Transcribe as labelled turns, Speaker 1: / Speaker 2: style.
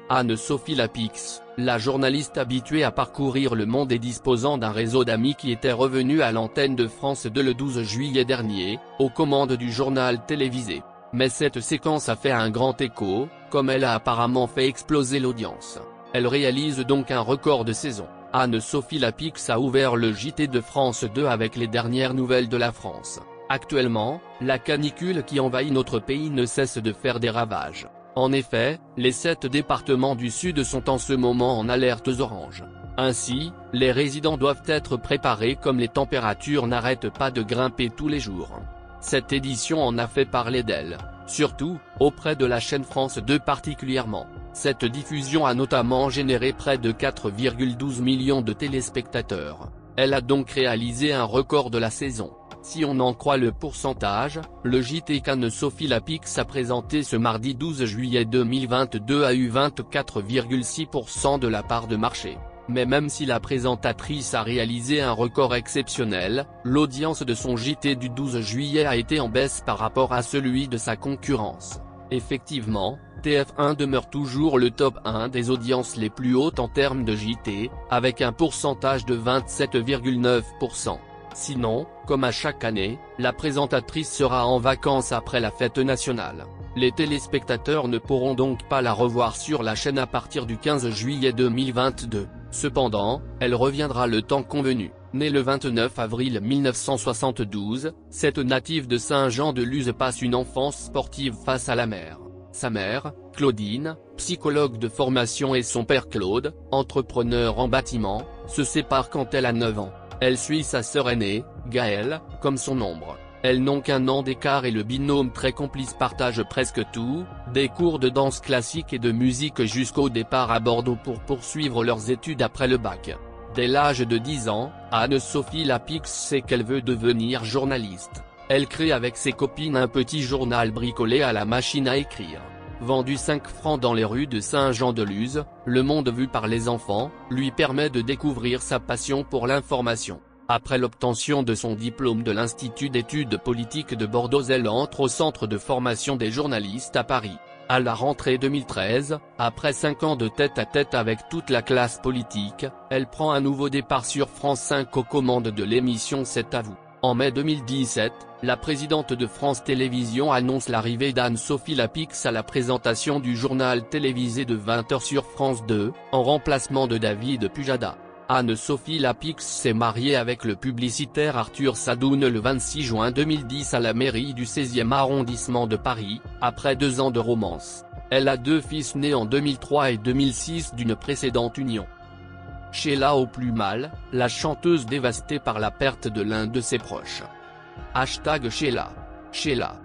Speaker 1: Anne-Sophie Lapix, la journaliste habituée à parcourir le monde et disposant d'un réseau d'amis qui était revenue à l'antenne de France 2 le 12 juillet dernier, aux commandes du journal télévisé. Mais cette séquence a fait un grand écho, comme elle a apparemment fait exploser l'audience. Elle réalise donc un record de saison. Anne-Sophie Lapix a ouvert le JT de France 2 avec les dernières nouvelles de la France. Actuellement, la canicule qui envahit notre pays ne cesse de faire des ravages. En effet, les 7 départements du Sud sont en ce moment en alertes orange. Ainsi, les résidents doivent être préparés comme les températures n'arrêtent pas de grimper tous les jours. Cette édition en a fait parler d'elle, surtout, auprès de la chaîne France 2 particulièrement. Cette diffusion a notamment généré près de 4,12 millions de téléspectateurs. Elle a donc réalisé un record de la saison. Si on en croit le pourcentage, le JT qu'Anne-Sophie Lapix a présenté ce mardi 12 juillet 2022 a eu 24,6% de la part de marché. Mais même si la présentatrice a réalisé un record exceptionnel, l'audience de son JT du 12 juillet a été en baisse par rapport à celui de sa concurrence. Effectivement, TF1 demeure toujours le top 1 des audiences les plus hautes en termes de JT, avec un pourcentage de 27,9%. Sinon, comme à chaque année, la présentatrice sera en vacances après la fête nationale. Les téléspectateurs ne pourront donc pas la revoir sur la chaîne à partir du 15 juillet 2022. Cependant, elle reviendra le temps convenu. Née le 29 avril 1972, cette native de Saint-Jean-de-Luz passe une enfance sportive face à la mer. Sa mère, Claudine, psychologue de formation et son père Claude, entrepreneur en bâtiment, se séparent quand elle a 9 ans. Elle suit sa sœur aînée, Gaëlle, comme son ombre. Elles n'ont qu'un an d'écart et le binôme très complice partage presque tout, des cours de danse classique et de musique jusqu'au départ à Bordeaux pour poursuivre leurs études après le bac. Dès l'âge de 10 ans, Anne-Sophie Lapix sait qu'elle veut devenir journaliste. Elle crée avec ses copines un petit journal bricolé à la machine à écrire. Vendu 5 francs dans les rues de Saint-Jean-de-Luz, Le Monde vu par les enfants, lui permet de découvrir sa passion pour l'information. Après l'obtention de son diplôme de l'Institut d'études politiques de Bordeaux, elle entre au Centre de formation des journalistes à Paris. À la rentrée 2013, après 5 ans de tête-à-tête avec toute la classe politique, elle prend un nouveau départ sur France 5 aux commandes de l'émission C'est à vous. En mai 2017, la présidente de France Télévisions annonce l'arrivée d'Anne-Sophie Lapix à la présentation du journal télévisé de 20h sur France 2, en remplacement de David Pujada. Anne-Sophie Lapix s'est mariée avec le publicitaire Arthur Sadoun le 26 juin 2010 à la mairie du 16e arrondissement de Paris, après 2 ans de romance. Elle a 2 fils nés en 2003 et 2006 d'une précédente union. Sheila au plus mal, la chanteuse dévastée par la perte de l'un de ses proches. #Sheila.